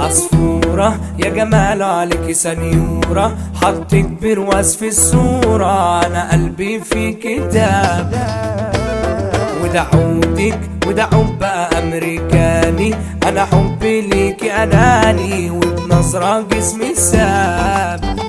عصفورة يا جمال عليك سنيورة، حطك برواز في الصورة، أنا قلبي في كتاب. وده عودك وده عود بقى أمريكاني، أنا حبي ليكي أناني، وبنظرة جسمي ساب.